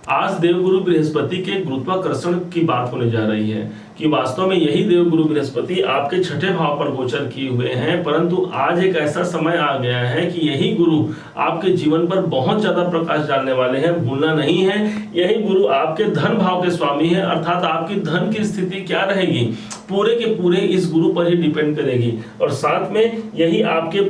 आज देवगुरु बृहस्पति के गुरुत्वाकर्षण की बात होने जा रही है कि वास्तव में यही देवगुरु बृहस्पति आपके छठे भाव पर गोचर किए हुए हैं, परंतु आज एक ऐसा समय आ गया है कि यही गुरु आपके जीवन पर बहुत ज्यादा प्रकाश डालने वाले हैं, भूलना नहीं है। यही गुरु आपके धन भाव के स्वामी है, अर्थात आपकी धन की स्थिति क्या रहेगी पूरे के पूरे इस गुरु पर ही डिपेंड करेगी। और साथ में यही आपके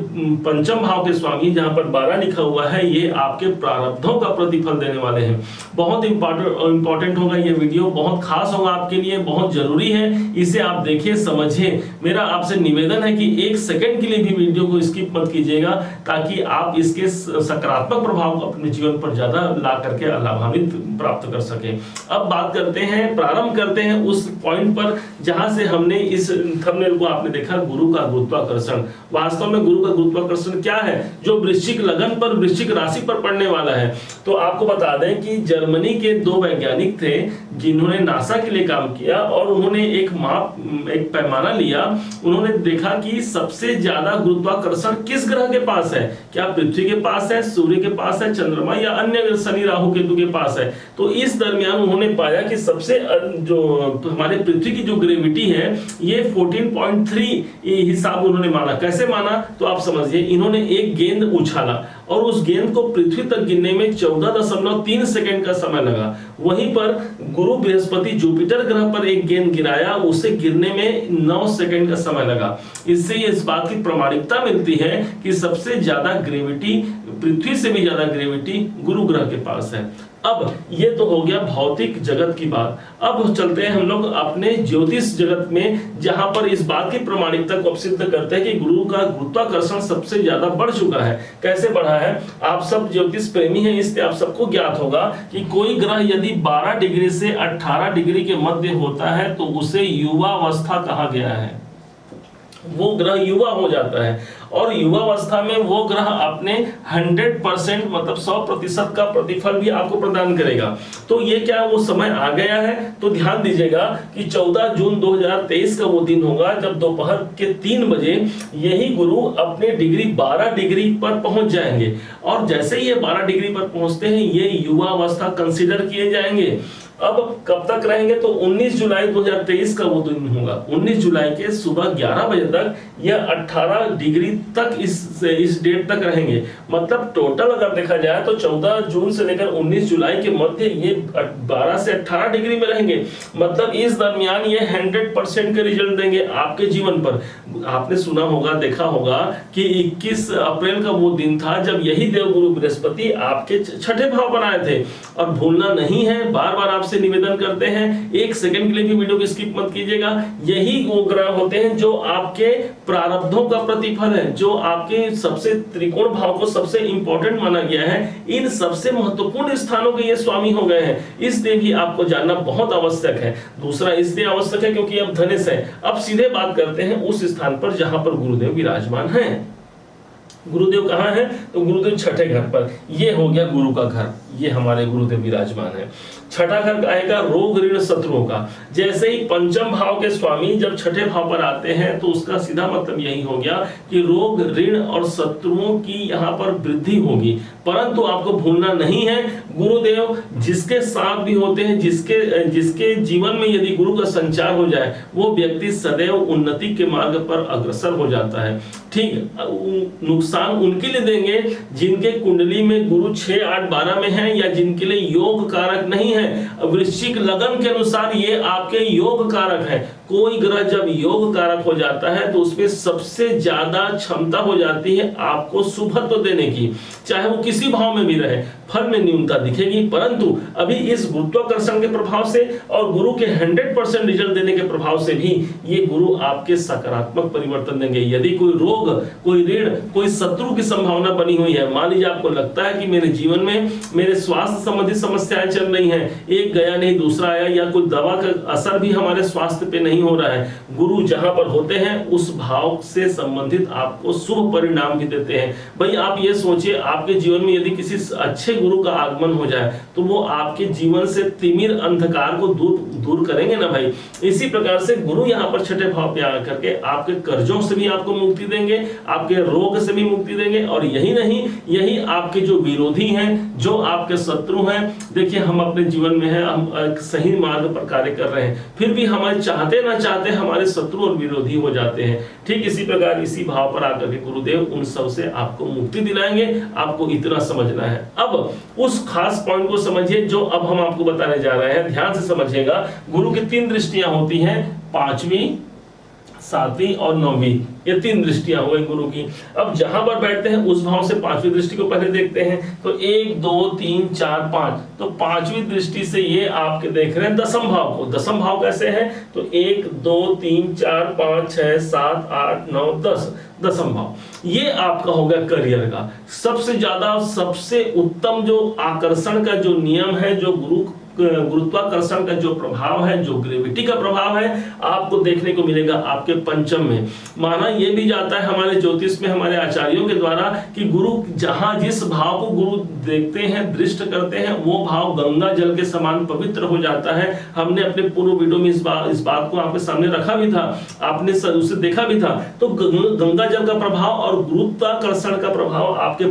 पंचम भाव के स्वामी, जहां पर 12 लिखा हुआ है, ये आपके प्रारब्धों का प्रतिफल देने वाले हैं। बहुत इंपॉर्टेंट होगा ये वीडियो, बहुत खास होगा आपके लिए, बहुत जरूरी है, इसे आप देखिए समझिए। मेरा आपसे निवेदन है कि 1 सेकंड के लिए भी वीडियो को स्किप मत कीजिएगा, ताकि आप इसके सकारात्मक प्रभाव को अपने जीवन पर ज्यादा ला करके लाभान्वित प्राप्त कर सके। अब बात करते हैं, प्रारंभ करते हैं उस पॉइंट पर जहां से हमने इस थंबनेल को आपने देखा, गुरु का गुरुत्वाकर्षण। वास्तव में गुरु का गुरुत्वाकर्षण क्या है, जो वृश्चिक लगन पर, वृश्चिक राशि पर पड़ने वाला है। तो आपको बता दें कि जर्मनी के 2 वैज्ञानिक थे जिन्होंने नासा के लिए काम किया, और उन्होंने एक पैमाना लिया। उन्होंने देखा कि सबसे ज्यादा गुरुत्वाकर्षण किस ग्रह के पास है, क्या पृथ्वी के पास है, सूर्य के पास है, चंद्रमा या अन्य शनि राहु केतु के पास है। तो इस दरमियान उन्होंने पाया कि सबसे जो हमारे पृथ्वी की जो ग्रेविटी है ये 14.3 हिसाब उन्होंने माना। कैसे माना तो आप समझिए, इन्होंने एक गेंद उछाला और उस गेंद को पृथ्वी तक गिरने में 14.3 सेकंड का समय लगा। वहीं पर गुरु बृहस्पति जुपिटर ग्रह पर एक गेंद गिराया, उसे गिरने में 9 सेकंड का समय लगा। इससे इस बात की प्रामाणिकता मिलती है कि सबसे ज्यादा ग्रेविटी, पृथ्वी से भी ज्यादा ग्रेविटी गुरु ग्रह के पास है। अब ये तो हो गया भौतिक जगत की बात। अब चलते हैं हम लोग अपने ज्योतिष जगत में, जहां पर इस बात की प्रामाणिकता को सिद्ध करते हैं कि गुरु का गुरुत्वाकर्षण सबसे ज्यादा बढ़ चुका है। कैसे बढ़ा है, आप सब ज्योतिष प्रेमी हैं, इसलिए आप सबको ज्ञात होगा कि कोई ग्रह यदि 12 डिग्री से 18 डिग्री के मध्य होता है तो उसे युवावस्था कहा गया है। वो ग्रह युवा हो जाता है, और युवावस्था में वो ग्रह अपने 100% मतलब 100% का प्रतिफल भी आपको प्रदान करेगा। तो ये क्या वो समय आ गया है। तो ध्यान दीजिएगा कि 14 जून 2023 का वो दिन होगा जब दोपहर के 3 बजे यही गुरु अपने डिग्री 12 डिग्री पर पहुंच जाएंगे। और जैसे ही ये 12 डिग्री पर पहुंचते हैं, ये युवावस्था कंसीडर किए जाएंगे। अब कब तक रहेंगे तो 19 जुलाई 2023 का वो दिन होगा। 19 जुलाई के सुबह 11 बजे तक यह 18 डिग्री तक इस डेट तक रहेंगे। मतलब टोटल अगर देखा जाए तो 14 जून से लेकर 19 जुलाई के मध्य ये 12 से 18 डिग्री में रहेंगे। मतलब इस दरमियान ये 100% के रिजल्ट देंगे आपके जीवन पर। आपने सुना होगा, देखा होगा कि 21 अप्रैल का वो दिन था जब यही देवगुरु बृहस्पति आपके छठे भाव पर आए थे। और भूलना नहीं है, बार बार आपसे निवेदन करते हैं, 1 सेकंड के लिए भी वीडियो को स्किप मत कीजिएगा। यही वो ग्रह होते हैं जो आपके प्रारब्धों का प्रतिफल है, जो आपके सबसे त्रिकोण भाव को सबसे इंपॉर्टेंट माना गया है। इन सबसे महत्वपूर्ण स्थानों के ये स्वामी हो गए हैं, इसलिए भी आपको जानना बहुत आवश्यक है। दूसरा इसलिए आवश्यक है क्योंकि अब धनुष है। अब सीधे बात करते हैं उस स्थान पर जहां पर गुरुदेव विराजमान हैं। गुरुदेव कहाँ है तो गुरुदेव छठे घर पर। ये हो गया गुरु का घर, ये हमारे गुरुदेव विराजमान है। छठा घर आएगा रोग ऋण शत्रुओं का। जैसे ही पंचम भाव के स्वामी जब छठे भाव पर आते हैं तो उसका सीधा मतलब यही हो गया कि रोग ऋण और शत्रुओं की यहाँ पर वृद्धि होगी। परंतु आपको भूलना नहीं है, गुरुदेव जिसके साथ भी होते हैं, जिसके जीवन में यदि गुरु का संचार हो जाए, वो व्यक्ति सदैव उन्नति के मार्ग पर अग्रसर हो जाता है। ठीक, नुकसान उनके लिए देंगे जिनके कुंडली में गुरु 6, 8, 12 में है, या जिनके लिए योग कारक नहीं है। वृश्चिक लगन के अनुसार ये आपके योग कारक है। कोई ग्रह जब योग कारक हो जाता है तो उसमें सबसे ज्यादा क्षमता हो जाती है आपको शुभत्व देने की, चाहे वो किसी भाव में भी रहे, फल में न्यूनता दिखेगी। परंतु अभी इस गुरुत्वाकर्षण के प्रभाव से और गुरु के 100% रिजल्ट देने के प्रभाव से भी ये गुरु आपके सकारात्मक परिवर्तन देंगे। यदि कोई रोग, कोई ऋण, कोई शत्रु की संभावना बनी हुई है, मान लीजिए आपको लगता है कि मेरे जीवन में मेरे स्वास्थ्य संबंधित समस्याएं चल रही हैं, एक गया नहीं दूसरा आया, या कोई दवा का असर भी हमारे स्वास्थ्य पे नहीं हो रहा है, गुरु जहां पर होते हैं उस भाव से संबंधित आपको शुभ परिणाम भी देते हैं। भाई आप ये सोचिए, आपके जीवन में यदि किसी अच्छे गुरु का आगमन हो जाए तो वो आपके जीवन से तिमिर अंधकार को दूर करेंगे ना भाई। इसी प्रकार से गुरु यहाँ पर छठे भाव पे आकर के आपके कर्जों से भी आपको मुक्ति देंगे, आपके रोग से भी मुक्ति देंगे, और यही नहीं, यही आपके जो विरोधी हैं, जो आपके शत्रु हैं, देखिए हम अपने जीवन में हैं, हम सही मार्ग पर कार्य कर रहे हैं, फिर भी हमारे चाहते ना चाहते हमारे शत्रु और विरोधी हो जाते हैं। ठीक इसी प्रकार इसी भाव पर आकर के गुरुदेव उन सब से आपको मुक्ति दिलाएंगे। आपको इतना समझना है। अब उस खास पॉइंट को समझिए जो अब हम आपको बताने जा रहे हैं, ध्यान से समझिएगा। गुरु की 3 दृष्टियां होती हैं, 5वीं, 7वीं और 9वीं, ये 3 दृष्टियां हो गई गुरु की। अब जहां पर बैठते हैं उस भाव से 5वीं दृष्टि को पहले देखते हैं। तो 1 2 3 4 5, तो 5वीं दृष्टि से ये आपके देख रहे हैं दशम भाव को। दशम भाव कैसे है? तो 1 2 3 4 5 6 7 8 9 10, दशम भाव ये आपका होगा करियर का सबसे ज्यादा, सबसे उत्तम जो आकर्षण का जो नियम है, जो गुरुत्वाकर्षण का जो प्रभाव है, जो ग्रेविटी का प्रभाव है, आपको देखने को मिलेगा आपके पंचम में। माना यह भी जाता है हमारे ज्योतिष में, हमारे आचार्यों के द्वारा, कि गुरु जहां जिस भाव को गुरु देखते हैं, दृष्ट करते हैं, वो भाव गंगा जल के समान पवित्र हो जाता है। हमने अपने पूर्व वीडियो में इस बात को आपके सामने रखा भी था, आपने उसे देखा भी था। तो गंगा जल का प्रभाव और गुरुत्वाकर्षण का प्रभाव आपके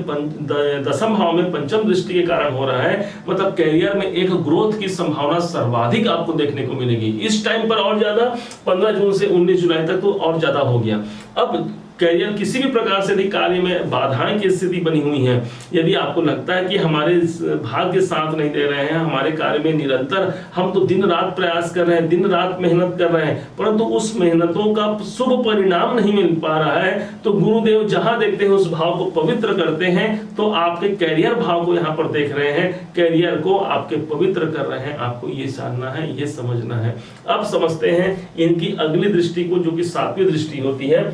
दशम भाव में पंचम दृष्टि के कारण हो रहा है। मतलब कैरियर में एक ग्रोथ की संभावना सर्वाधिक आपको देखने को मिलेगी। इस टाइम पर और ज्यादा, 15 जून से 19 जुलाई तक तो और ज्यादा हो गया। अब कैरियर किसी भी प्रकार से यदि कार्य में बाधाएं की स्थिति बनी हुई है, यदि आपको लगता है कि हमारे भाग्य साथ नहीं दे रहे हैं, हमारे कार्य में निरंतर हम तो दिन रात प्रयास कर रहे हैं, दिन रात मेहनत कर रहे हैं, परंतु उस मेहनतों का शुभ परिणाम नहीं मिल पा रहा है, तो गुरुदेव जहां देखते हैं उस भाव को पवित्र करते हैं। तो आपके कैरियर भाव को यहाँ पर देख रहे हैं, कैरियर को आपके पवित्र कर रहे हैं। आपको ये जानना है, ये समझना है। अब समझते हैं इनकी अगली दृष्टि को, जो कि 7वीं दृष्टि होती है।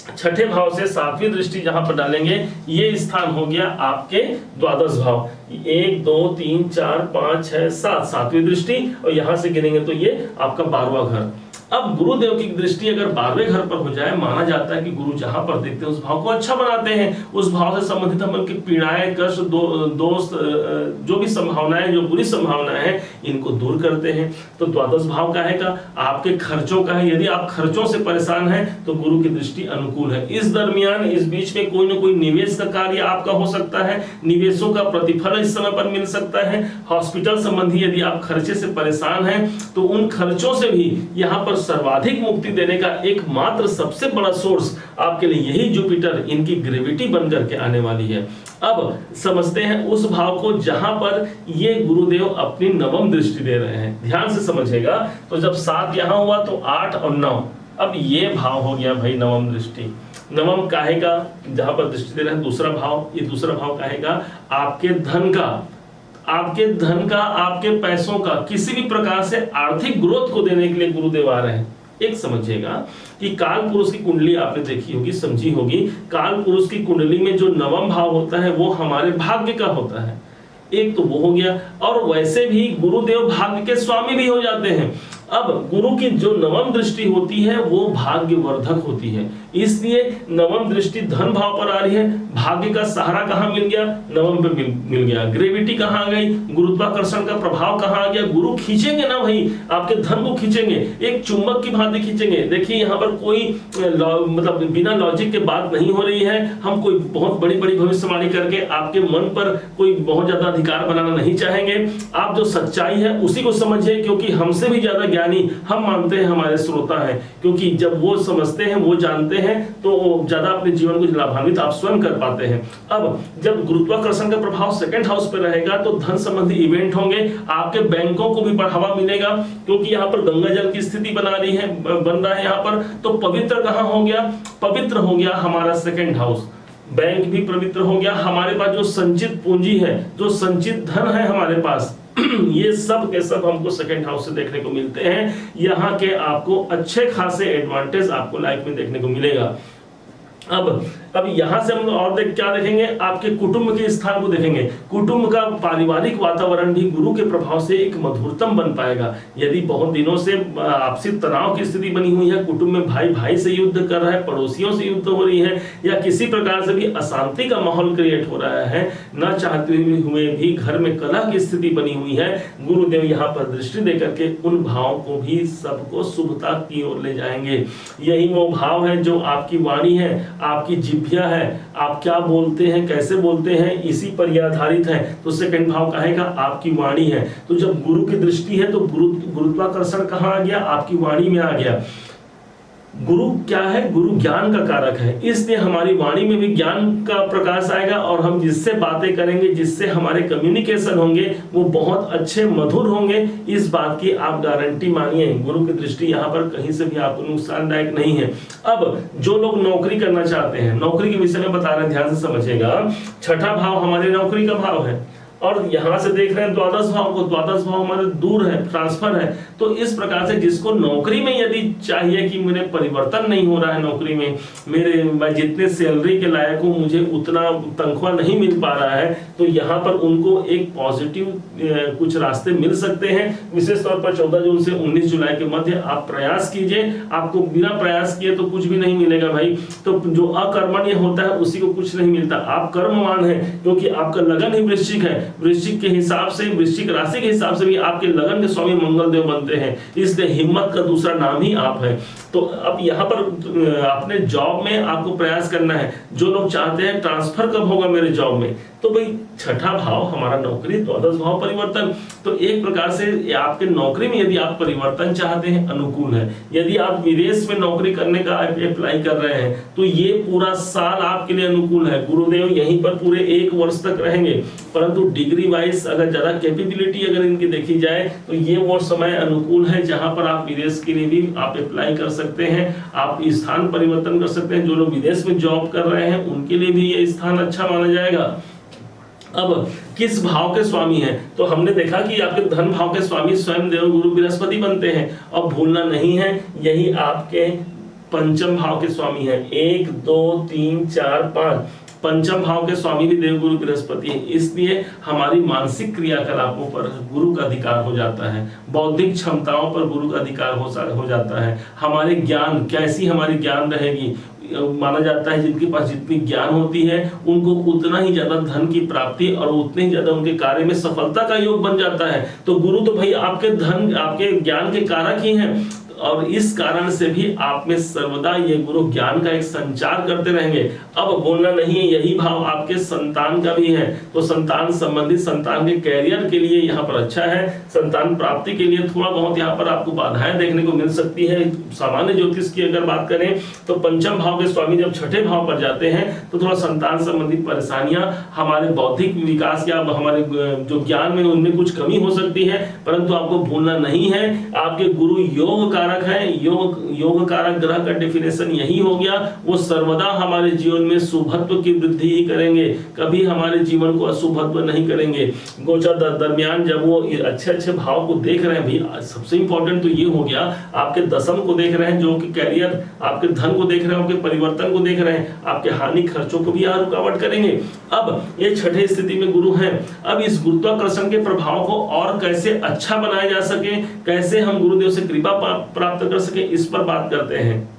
छठे भाव से 7वीं दृष्टि जहां पर डालेंगे, ये स्थान हो गया आपके द्वादश भाव। 1 2 3 4 5 6 7, 7वीं दृष्टि, और यहां से गिनेंगे तो ये आपका 12वां घर। अब गुरुदेव की दृष्टि अगर 12वें घर पर हो जाए, माना जाता है कि गुरु जहां पर देखते हैं उस भाव को अच्छा बनाते हैं, उस भाव से संबंधित हम की पीड़ाएं, कष्ट, दोष, जो भी संभावनाएं, जो बुरी संभावनाएं हैं, इनको दूर करते हैं। तो द्वादश भाव का है का आपके खर्चों का है। यदि आप खर्चों से परेशान हैं तो गुरु की दृष्टि अनुकूल है। इस दरमियान, इस बीच में कोई ना कोई निवेश का कार्य आपका हो सकता है, निवेशों का प्रतिफल इस समय पर मिल सकता है। हॉस्पिटल संबंधी यदि आप खर्चे से परेशान हैं तो उन खर्चों से भी यहाँ पर सर्वाधिक मुक्ति देने का एकमात्र सबसे बड़ा सोर्स आपके लिए यही जुपिटर, इनकी ग्रेविटी बनकर के आने वाली है। अब समझते हैं उस भाव को जहां पर ये गुरुदेव अपनी 9वीं दृष्टि दे रहे हैं। ध्यान से समझिएगा। तो जब 7 यहां हुआ तो 8 और 9, अब ये भाव हो गया भाई 9वीं दृष्टि। 9वीं काहे का, जहां पर दृष्टि दे रहे हैं दूसरा भाव, ये दूसरा भाव काहे का, आपके धन का, आपके धन का, आपके पैसों का, किसी भी प्रकार से आर्थिक ग्रोथ को देने के लिए गुरुदेव आ रहे हैं। एक समझिएगा कि काल पुरुष की कुंडली आपने देखी होगी, समझी होगी। काल पुरुष की कुंडली में जो 9वां भाव होता है वो हमारे भाग्य का होता है। एक तो वो हो गया, और वैसे भी गुरुदेव भाग्य के स्वामी भी हो जाते हैं। अब गुरु की जो 9वीं दृष्टि होती है वो भाग्यवर्धक होती है, इसलिए 9वीं दृष्टि धन भाव पर आ रही है। भाग्य का सहारा कहां मिल गया, 9वीं पे मिल गया। ग्रेविटी कहां आ गई, गुरुत्वाकर्षण का प्रभाव कहां आ गया। गुरु खींचेंगे ना भाई, आपके धन को खींचेंगे, एक चुंबक की भांति खींचेंगे। देखिए यहाँ पर कोई मतलब बिना लॉजिक के बात नहीं हो रही है। हम कोई बहुत बड़ी बड़ी भविष्यवाणी करके आपके मन पर कोई बहुत ज्यादा अधिकार बनाना नहीं चाहेंगे। आप जो सच्चाई है उसी को समझिए, क्योंकि हमसे भी ज्यादा ज्ञानी हम मानते हैं हमारे श्रोता हैं, क्योंकि जब वो समझते हैं, वो जानते हैं, तो ज्यादा अपने जीवन को लाभान्वित आप स्वयं कर पाते हैं। अब जब गुरुत्वाकर्षण का प्रभाव 2nd हाउस पे रहेगा तो धन संबंधी इवेंट होंगे, आपके बैंकों को भी बढ़ावा मिलेगा, क्योंकि यहाँ पर गंगा जल की स्थिति बन रही है यहाँ पर। तो पवित्र कहाँ हो गया, पवित्र हो गया हमारा 2nd हाउस। बैंक भी पवित्र हो गया। हमारे पास जो संचित पूंजी है, जो संचित धन है हमारे पास, ये सब के सब हमको 2nd हाउस से देखने को मिलते हैं। यहाँ के आपको अच्छे खासे एडवांटेज आपको लाइफ में देखने को मिलेगा। अब अब यहाँ से हम और क्या देखेंगे, आपके कुटुंब के स्थान को देखेंगे। कुटुंब का पारिवारिक वातावरण भी गुरु के प्रभाव से एक मधुरतम बन पाएगा। यदि बहुत दिनों से आपसी तनाव की स्थिति बनी हुई है, कुटुंब में भाई भाई से युद्ध कर रहा है, पड़ोसियों से युद्ध हो रही है, या किसी प्रकार से भी अशांति का माहौल क्रिएट हो रहा है, न चाहते हुए भी घर में कलह की स्थिति बनी हुई है, गुरुदेव यहाँ पर दृष्टि देकर के उन भावों को भी सबको शुभता की ओर ले जाएंगे। यही वो भाव है जो आपकी वाणी है, आपकी जिह्वा है, आप क्या बोलते हैं, कैसे बोलते हैं, इसी पर यह आधारित है। तो सेकंड भाव कहेगा आपकी वाणी है। तो जब गुरु की दृष्टि है तो गुरुत्वाकर्षण कहाँ आ गया, आपकी वाणी में आ गया। गुरु क्या है, गुरु ज्ञान का कारक है, इसलिए हमारी वाणी में भी ज्ञान का प्रकाश आएगा और हम जिससे बातें करेंगे, जिससे हमारे कम्युनिकेशन होंगे, वो बहुत अच्छे मधुर होंगे। इस बात की आप गारंटी मानिए। गुरु की दृष्टि यहाँ पर कहीं से भी आपको नुकसानदायक नहीं है। अब जो लोग नौकरी करना चाहते हैं, नौकरी के विषय में बता रहे हैं, ध्यान से समझिएगा। छठा भाव हमारे नौकरी का भाव है और यहां से देख रहे हैं द्वादश भाव को, द्वादश भाव हमारे दूर है, ट्रांसफर है। तो इस प्रकार से जिसको नौकरी में यदि चाहिए कि मेरे परिवर्तन नहीं हो रहा है, नौकरी में मैं जितने सैलरी के लायक हूं मुझे उतना तनख्वाह नहीं मिल पा रहा है, तो यहाँ पर उनको एक पॉजिटिव कुछ रास्ते मिल सकते हैं। विशेष तौर पर 14 जून से 19 जुलाई के मध्य आप प्रयास कीजिए। आपको बिना प्रयास किए तो कुछ भी नहीं मिलेगा भाई। तो जो अकर्मण्य होता है उसी को कुछ नहीं मिलता। आप कर्मवान है क्योंकि आपका लगन ही वृश्चिक है। वृश्चिक के हिसाब से, वृश्चिक राशि के हिसाब से भी आपके लगन के स्वामी मंगल देव बनते हैं, इसलिए हिम्मत का दूसरा नाम ही आप है। तो अब यहाँ पर अपने जॉब में आपको प्रयास करना है। जो लोग चाहते हैं ट्रांसफर कब होगा मेरे जॉब में, तो भाई छठा भाव हमारा नौकरी, द्वादश भाव परिवर्तन। तो एक प्रकार से आपके नौकरी में यदि आप परिवर्तन चाहते हैं, अनुकूल है। यदि आप विदेश में नौकरी करने का अप्लाई कर रहे हैं तो ये पूरा साल आपके लिए अनुकूल है। गुरुदेव यहीं पर पूरे 1 वर्ष तक रहेंगे, परंतु डिग्री वाइज अगर ज्यादा कैपेबिलिटी अगर इनकी देखी जाए तो ये वो समय अनुकूल है जहां पर आप विदेश के लिए भी आप अप्लाई कर सकते हैं, आप स्थान परिवर्तन कर सकते हैं। जो लोग विदेश में जॉब कर रहे हैं उनके लिए भी ये स्थान अच्छा माना जाएगा। अब किस भाव के स्वामी हैं, तो हमने देखा कि आपके धन भाव के स्वामी स्वयं देव गुरु बृहस्पति बनते हैं। अब भूलना नहीं है, यही आपके पंचम भाव के स्वामी हैं। 1 2 3 4 5 पंचम भाव के स्वामी भी देवगुरु बृहस्पति है। इसलिए हमारी मानसिक क्रियाकलापों पर गुरु का अधिकार हो जाता है, बौद्धिक क्षमताओं पर गुरु का अधिकार हो जाता है। हमारे ज्ञान, कैसी हमारी ज्ञान रहेगी, माना जाता है जिनके पास जितनी ज्ञान होती है उनको उतना ही ज्यादा धन की प्राप्ति और उतने ही ज्यादा उनके कार्य में सफलता का योग बन जाता है। तो गुरु तो भाई आपके धन, आपके ज्ञान के कारक ही हैं और इस कारण से भी आप में सर्वदा ये गुरु ज्ञान का एक संचार करते रहेंगे। अब बोलना नहीं है, यही भाव आपके संतान का भी है। तो संतान संबंधित, संतान के कैरियर के लिए यहाँ पर अच्छा है। संतान प्राप्ति के लिए थोड़ा बहुत यहाँ पर आपको बाधाएं देखने को मिल सकती है। सामान्य ज्योतिष की अगर बात करें तो पंचम भाव के स्वामी जब छठे भाव पर जाते हैं तो थोड़ा संतान संबंधित परेशानियां, हमारे बौद्धिक विकास या हमारे जो ज्ञान में उनमें कुछ कमी हो सकती है। परंतु आपको भूलना नहीं है, आपके गुरु योग कारक है। योग कारक ग्रह का डेफिनेशन यही हो गया, वो सर्वदा हमारे जीवन में शुभत्व की वृद्धि ही करेंगे, कभी हमारे जीवन को अशुभत्व नहीं करेंगे। गोचर दरमियान जब वो अच्छे अच्छे भाव को देख रहे हैं, भाई सबसे इंपॉर्टेंट तो ये हो गया, आपके दशम को देख रहे हैं जो कि कैरियर, आपके धन को देख रहे हैं, आपके परिवर्तन को देख रहे हैं, आपके हानि खर्चों को भी यहाँ रुकावट करेंगे। अब ये छठे स्थिति में गुरु हैं। अब इस गुरुत्वाकर्षण के प्रभाव को और कैसे अच्छा बनाया जा सके, कैसे हम गुरुदेव से कृपा प्राप्त कर सके, इस पर बात करते हैं।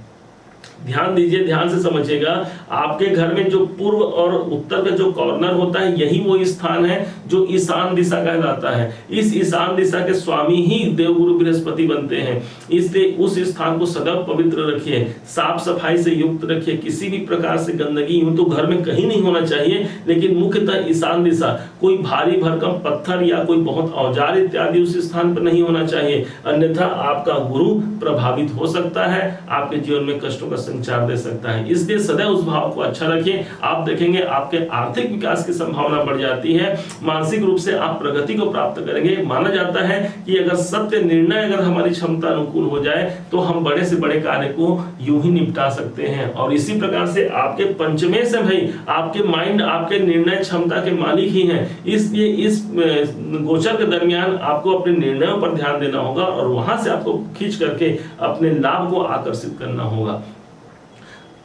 ध्यान दीजिए, ध्यान से समझिएगा। आपके घर में जो पूर्व और उत्तर का जो कॉर्नर होता है, यही वो स्थान है जो ईशान दिशा कहलाता है। इस ईशान दिशा के स्वामी ही देवगुरु बृहस्पति बनते हैं। इसलिए उस स्थान को सदैव पवित्र रखिए, साफ सफाई से युक्त रखिए। किसी भी प्रकार से गंदगी यूं तो घर में कहीं नहीं होना चाहिए, लेकिन मुख्यतः ईशान दिशा, कोई भारी भरकम पत्थर या कोई बहुत औजार इत्यादि उस स्थान पर नहीं होना चाहिए, अन्यथा आपका गुरु प्रभावित हो सकता है, आपके जीवन में कष्टों का संचार दे सकता है। इसलिए सदैव उस भाव को अच्छा रखें। आप देखेंगे आपके आर्थिक विकास की संभावना बढ़ जाती है, मानसिक रूप से आप प्रगति को प्राप्त करेंगे। माना जाता है कि अगर सत्य निर्णय, अगर हमारी क्षमता अनुकूल हो जाए तो हम बड़े से बड़े कार्य को यूं ही निपटा सकते हैं। और इसी प्रकार से आपके पंचमे से भाई आपके माइंड, आपके निर्णय क्षमता के मालिक ही हैं। इसलिए इस गोचर के दरमियान आपको अपने निर्णयों पर ध्यान देना होगा और वहां से आपको खींच करके अपने लाभ को आकर्षित करना होगा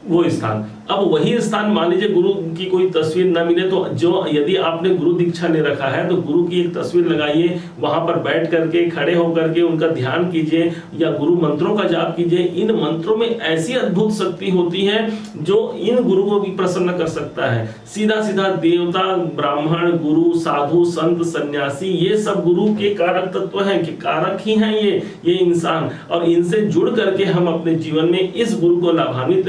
वो स्थान। अब वही स्थान मान लीजिए गुरु की कोई तस्वीर न मिले तो जो यदि आपने गुरु दीक्षा ले रखा है तो गुरु की एक तस्वीर लगाइए, वहां पर बैठ करके खड़े होकर के उनका ध्यान कीजिए या गुरु मंत्रों का जाप कीजिए। इन मंत्रों में ऐसी अद्भुत शक्ति होती है जो इन गुरु को भी प्रसन्न कर सकता है। सीधा सीधा देवता, ब्राह्मण, गुरु, साधु, संत, सन्यासी, ये सब गुरु के कारक तत्व हैं कि कारक ही हैं ये इंसान, और इनसे जुड़ करके हम अपने जीवन में इस गुरु को लाभान्वित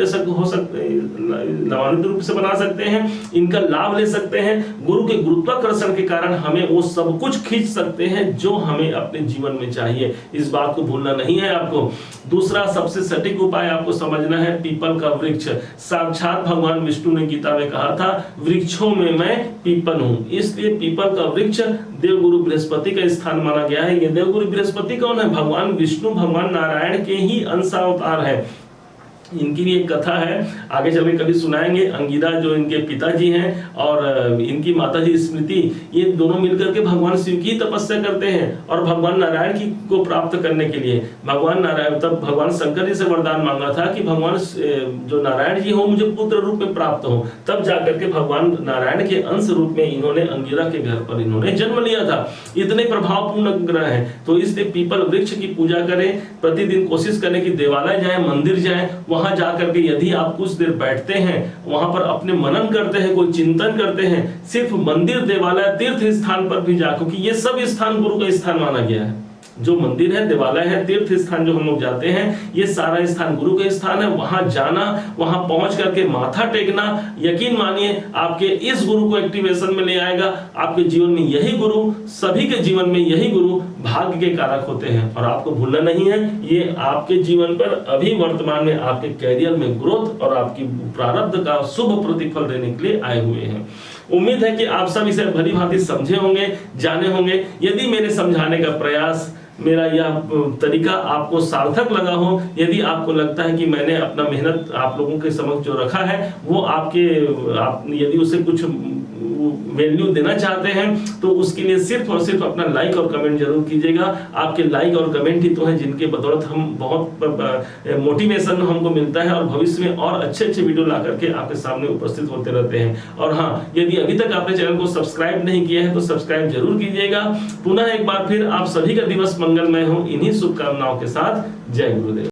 लाभान्वित रूप से बना सकते हैं, इनका लाभ ले सकते हैं। गुरु के गुरुत्वाकर्षण के कारण हमें वो सब कुछ खींच सकते हैं जो हमें अपने जीवन में चाहिए। इस बात को भूलना नहीं है आपको। दूसरा सबसे सटीक उपाय आपको समझना है, पीपल का वृक्ष। साक्षात भगवान विष्णु ने गीता में कहा था, वृक्षों में मैं पीपल हूं, इसलिए पीपल का वृक्ष देवगुरु बृहस्पति का स्थान माना गया है। ये देवगुरु बृहस्पति कौन है? भगवान विष्णु, भगवान नारायण के ही अंशावतार है। इनकी भी एक कथा है, आगे चल के कभी सुनाएंगे। अंगिरा जो इनके पिताजी हैं और इनकी माताजी स्मृति, ये दोनों मिलकर के भगवान शिव की तपस्या करते हैं और भगवान नारायण की को प्राप्त करने के लिए भगवान नारायण, तब भगवान शंकर जी से वरदान मांगा था कि भगवान जो नारायण जी हो मुझे पुत्र रूप में प्राप्त हो। तब जाकर के भगवान नारायण के अंश रूप में इन्होंने अंगिरा के घर पर इन्होंने जन्म लिया था। इतने प्रभावपूर्ण ग्रह है, तो इसलिए पीपल वृक्ष की पूजा करें। प्रतिदिन कोशिश करें कि देवालय जाए, मंदिर जाए, वहां जाकर के यदि आप कुछ देर बैठते हैं, वहां पर अपने मनन करते हैं, कोई चिंतन करते हैं, सिर्फ मंदिर, देवालय, तीर्थ स्थान पर भी जा, क्योंकि ये सब स्थान गुरु का स्थान माना गया है। जो मंदिर है, देवालय है, तीर्थ स्थान जो हम लोग जाते हैं, ये सारा स्थान गुरु का स्थान है। वहां जाना, वहां पहुंच करके माथा टेकना, यकीन मानिए आपके इस गुरु को एक्टिवेशन में ले आएगा। आपके जीवन में यही गुरु, सभी के जीवन में यही गुरु भाग्य के कारक होते हैं। और आपको भूलना नहीं है, ये आपके जीवन पर अभी वर्तमान में आपके कैरियर में ग्रोथ और आपकी प्रारब्ध का शुभ प्रतिफल देने के लिए आए हुए हैं। उम्मीद है कि आप सब इसे भली भांति समझे होंगे, जाने होंगे। यदि मेरे समझाने का प्रयास, मेरा यह तरीका आपको सार्थक लगा हो, यदि आपको लगता है कि मैंने अपना मेहनत आप लोगों के समक्ष जो रखा है वो आप यदि उसे कुछ वैल्यू देना चाहते हैं, तो उसके लिए सिर्फ और सिर्फ अपना लाइक और कमेंट जरूर कीजिएगा। आपके लाइक और कमेंट ही तो है जिनके बदौलत हम बहुत मोटिवेशन हमको मिलता है और भविष्य में और अच्छे अच्छे वीडियो ला करके आपके सामने उपस्थित होते रहते हैं। और हाँ, यदि अभी तक आपने चैनल को सब्सक्राइब नहीं किया है तो सब्सक्राइब जरूर कीजिएगा। पुनः एक बार फिर आप सभी का दिवस मंगलमय हो, इन्हीं शुभकामनाओं के साथ। जय गुरुदेव।